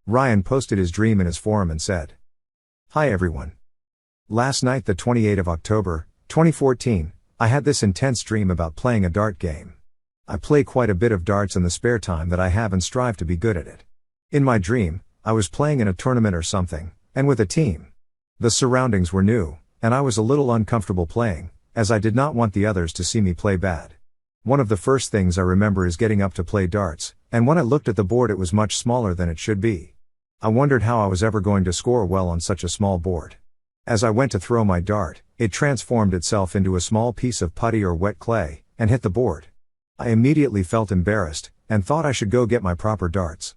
Ryan posted his dream in his forum and said, "Hi everyone. Last night, the 28th of October, 2014, I had this intense dream about playing a dart game. I play quite a bit of darts in the spare time that I have and strive to be good at it. In my dream, I was playing in a tournament or something, and with a team. The surroundings were new, and I was a little uncomfortable playing, as I did not want the others to see me play bad. One of the first things I remember is getting up to play darts, and when I looked at the board it was much smaller than it should be. I wondered how I was ever going to score well on such a small board. As I went to throw my dart, it transformed itself into a small piece of putty or wet clay, and hit the board. I immediately felt embarrassed, and thought I should go get my proper darts.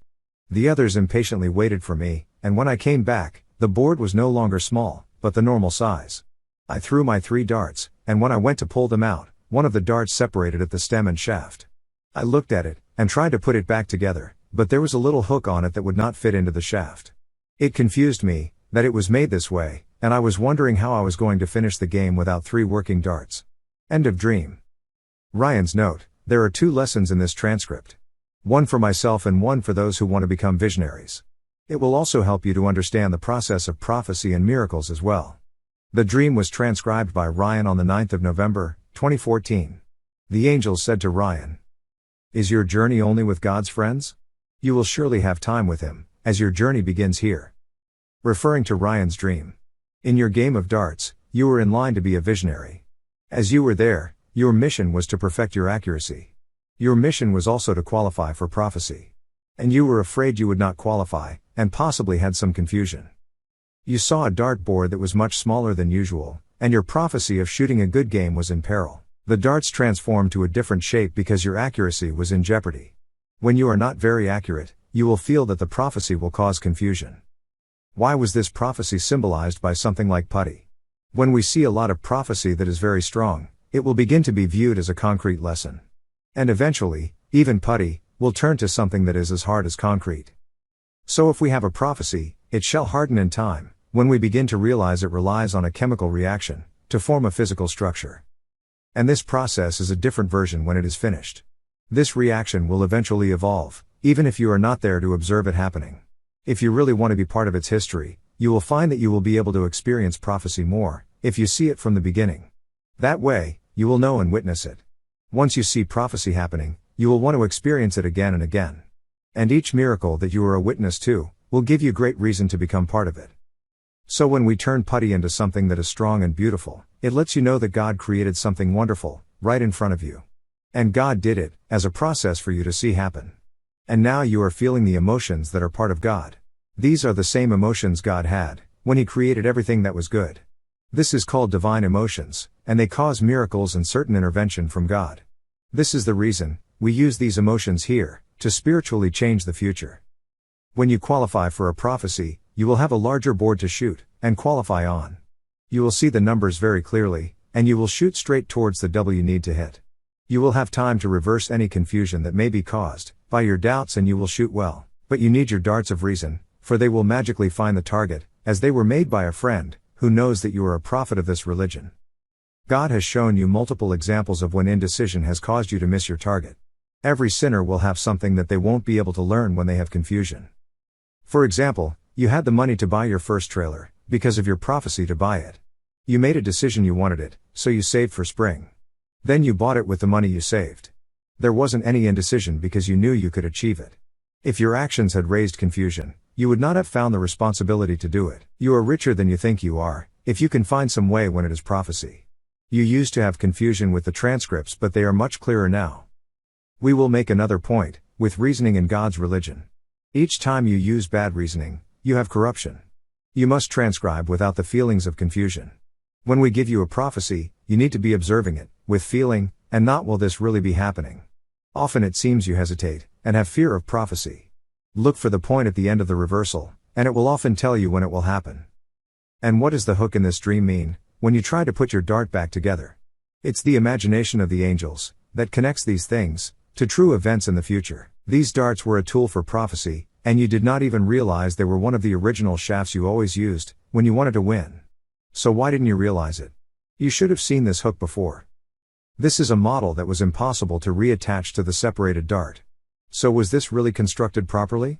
The others impatiently waited for me, and when I came back, the board was no longer small, but the normal size. I threw my 3 darts, and when I went to pull them out, one of the darts separated at the stem and shaft. I looked at it, and tried to put it back together, but there was a little hook on it that would not fit into the shaft. It confused me, that it was made this way, and I was wondering how I was going to finish the game without 3 working darts." End of dream. Ryan's note: there are 2 lessons in this transcript. One for myself and one for those who want to become visionaries. It will also help you to understand the process of prophecy and miracles as well. The dream was transcribed by Ryan on the 9th of November, 2014. The angels said to Ryan, "Is your journey only with God's friends? You will surely have time with Him, as your journey begins here." Referring to Ryan's dream. In your game of darts, you were in line to be a visionary. As you were there, your mission was to perfect your accuracy. Your mission was also to qualify for prophecy. And you were afraid you would not qualify, and possibly had some confusion. You saw a dart board that was much smaller than usual, and your prophecy of shooting a good game was in peril. The darts transformed to a different shape because your accuracy was in jeopardy. When you are not very accurate, you will feel that the prophecy will cause confusion. Why was this prophecy symbolized by something like putty? When we see a lot of prophecy that is very strong, it will begin to be viewed as a concrete lesson. And eventually, even putty will turn to something that is as hard as concrete. So if we have a prophecy, it shall harden in time, when we begin to realize it relies on a chemical reaction, to form a physical structure. And this process is a different version when it is finished. This reaction will eventually evolve, even if you are not there to observe it happening. If you really want to be part of its history, you will find that you will be able to experience prophecy more, if you see it from the beginning. That way, you will know and witness it. Once you see prophecy happening, you will want to experience it again and again. And each miracle that you are a witness to, will give you great reason to become part of it. So when we turn putty into something that is strong and beautiful, it lets you know that God created something wonderful, right in front of you. And God did it, as a process for you to see happen. And now you are feeling the emotions that are part of God. These are the same emotions God had, when He created everything that was good. This is called divine emotions, and they cause miracles and certain intervention from God. This is the reason we use these emotions here, to spiritually change the future. When you qualify for a prophecy, you will have a larger board to shoot, and qualify on. You will see the numbers very clearly, and you will shoot straight towards the double you need to hit. You will have time to reverse any confusion that may be caused by your doubts, and you will shoot well. But you need your darts of reason, for they will magically find the target, as they were made by a friend, who knows that you are a prophet of this religion. God has shown you multiple examples of when indecision has caused you to miss your target. Every sinner will have something that they won't be able to learn when they have confusion. For example, you had the money to buy your first trailer, because of your prophecy to buy it. You made a decision you wanted it, so you saved for spring. Then you bought it with the money you saved. There wasn't any indecision because you knew you could achieve it. If your actions had raised confusion, you would not have found the responsibility to do it. You are richer than you think you are, if you can find some way when it is prophecy. You used to have confusion with the transcripts, but they are much clearer now. We will make another point, with reasoning in God's religion. Each time you use bad reasoning, you have corruption. You must transcribe without the feelings of confusion. When we give you a prophecy, you need to be observing it, with feeling, and not will this really be happening. Often it seems you hesitate, and have fear of prophecy. Look for the point at the end of the reversal, and it will often tell you when it will happen. And what does the hook in this dream mean, when you try to put your dart back together? It's the imagination of the angels, that connects these things, to true events in the future. These darts were a tool for prophecy, and you did not even realize they were one of the original shafts you always used, when you wanted to win. So why didn't you realize it? You should have seen this hook before. This is a model that was impossible to reattach to the separated dart. So was this really constructed properly?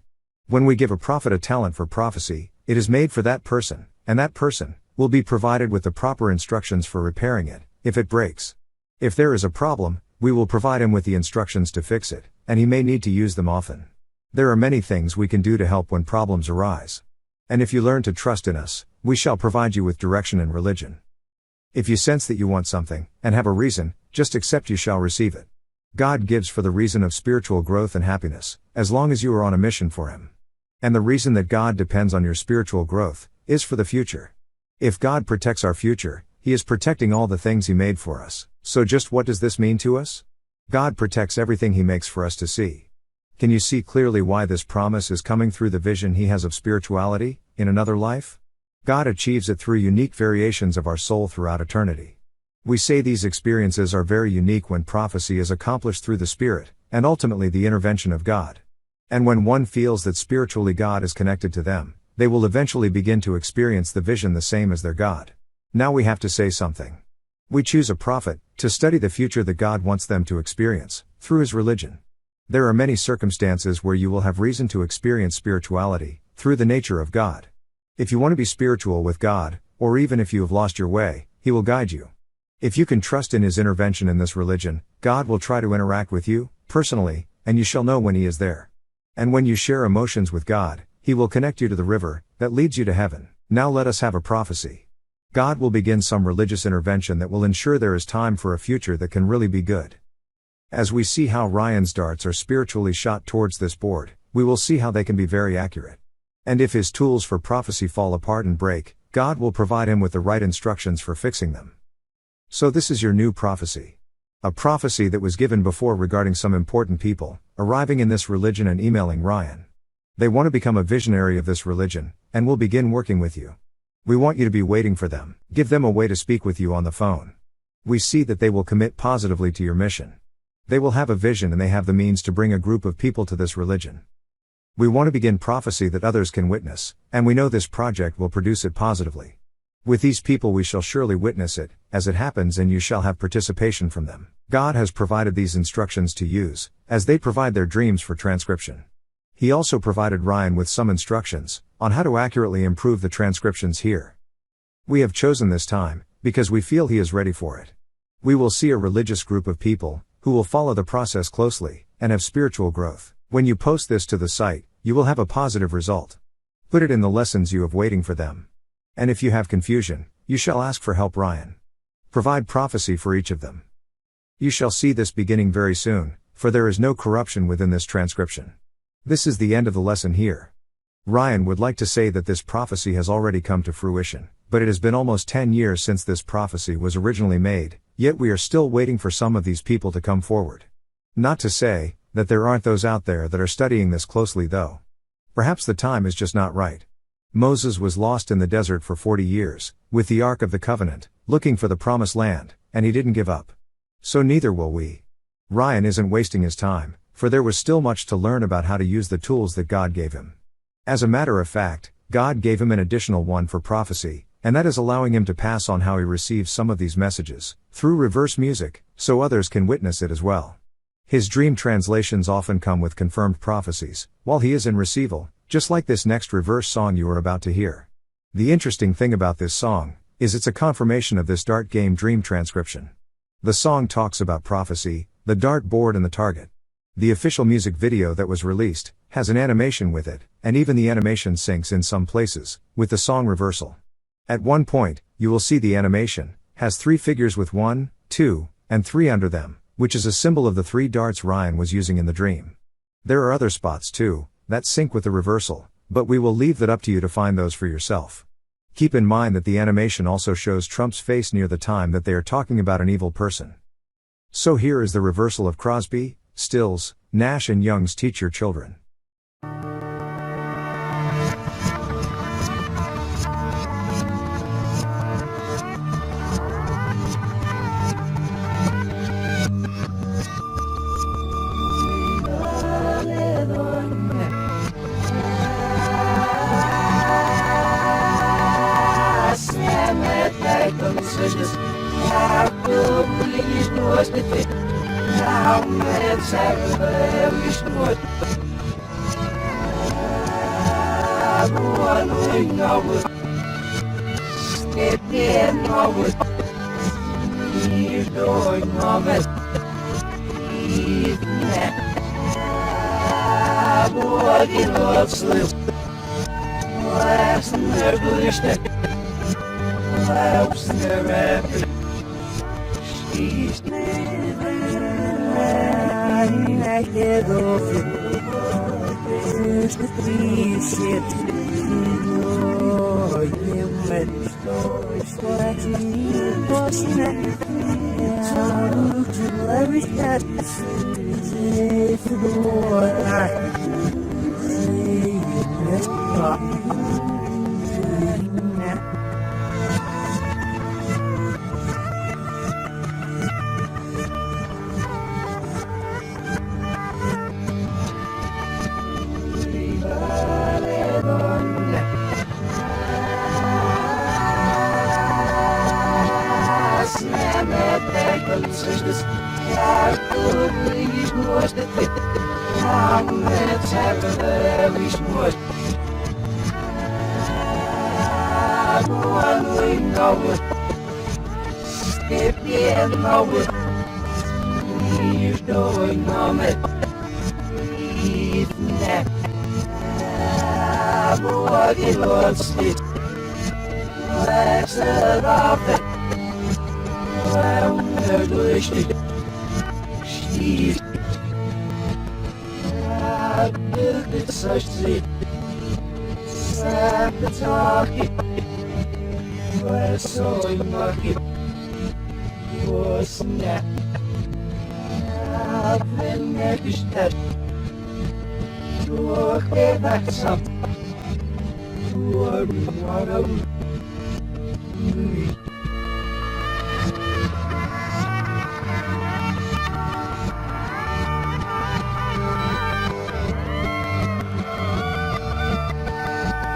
When we give a prophet a talent for prophecy, it is made for that person, and that person will be provided with the proper instructions for repairing it, if it breaks. If there is a problem, we will provide him with the instructions to fix it, and he may need to use them often. There are many things we can do to help when problems arise. And if you learn to trust in us, we shall provide you with direction and religion. If you sense that you want something, and have a reason, just accept you shall receive it. God gives for the reason of spiritual growth and happiness, as long as you are on a mission for Him. And the reason that God depends on your spiritual growth, is for the future. If God protects our future, He is protecting all the things He made for us. So just what does this mean to us? God protects everything He makes for us to see. Can you see clearly why this promise is coming through the vision He has of spirituality, in another life? God achieves it through unique variations of our soul throughout eternity. We say these experiences are very unique when prophecy is accomplished through the Spirit, and ultimately the intervention of God. And when one feels that spiritually God is connected to them, they will eventually begin to experience the vision the same as their God. Now we have to say something. We choose a prophet, to study the future that God wants them to experience, through His religion. There are many circumstances where you will have reason to experience spirituality, through the nature of God. If you want to be spiritual with God, or even if you have lost your way, He will guide you. If you can trust in His intervention in this religion, God will try to interact with you, personally, and you shall know when He is there. And when you share emotions with God, He will connect you to the river, that leads you to heaven. Now let us have a prophecy. God will begin some religious intervention that will ensure there is time for a future that can really be good. As we see how Ryan's darts are spiritually shot towards this board, we will see how they can be very accurate. And if his tools for prophecy fall apart and break, God will provide him with the right instructions for fixing them. So this is your new prophecy. A prophecy that was given before regarding some important people, arriving in this religion and emailing Ryan. They want to become a visionary of this religion, and will begin working with you. We want you to be waiting for them, give them a way to speak with you on the phone. We see that they will commit positively to your mission. They will have a vision and they have the means to bring a group of people to this religion. We want to begin prophecy that others can witness, and we know this project will produce it positively. With these people we shall surely witness it, as it happens, and you shall have participation from them. God has provided these instructions to use, as they provide their dreams for transcription. He also provided Ryan with some instructions, on how to accurately improve the transcriptions here. We have chosen this time, because we feel he is ready for it. We will see a religious group of people, who will follow the process closely, and have spiritual growth. When you post this to the site, you will have a positive result. Put it in the lessons you have waiting for them. And if you have confusion, you shall ask for help Ryan. Provide prophecy for each of them. You shall see this beginning very soon, for there is no corruption within this transcription. This is the end of the lesson here. Ryan would like to say that this prophecy has already come to fruition, but it has been almost 10 years since this prophecy was originally made, yet we are still waiting for some of these people to come forward. Not to say that there aren't those out there that are studying this closely though. Perhaps the time is just not right. Moses was lost in the desert for 40 years, with the Ark of the Covenant, looking for the Promised Land, and he didn't give up. So neither will we. Ryan isn't wasting his time, for there was still much to learn about how to use the tools that God gave him. As a matter of fact, God gave him an additional one for prophecy, and that is allowing him to pass on how he receives some of these messages, through reverse music, so others can witness it as well. His dream translations often come with confirmed prophecies, while he is in receival, just like this next reverse song you are about to hear. The interesting thing about this song, is it's a confirmation of this dart game dream transcription. The song talks about prophecy, the dart board and the target. The official music video that was released, has an animation with it, and even the animation syncs in some places, with the song reversal. At one point, you will see the animation, has 3 figures with 1, 2, and 3 under them, which is a symbol of the 3 darts Ryan was using in the dream. There are other spots too, that sync with the reversal, but we will leave that up to you to find those for yourself. Keep in mind that the animation also shows Trump's face near the time that they are talking about an evil person. So here is the reversal of Crosby, Stills, Nash and Young's Teach Your Children.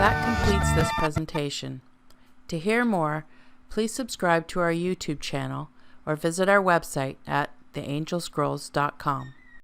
That completes this presentation. To hear more, please subscribe to our YouTube channel or visit our website at theangelscrolls.com.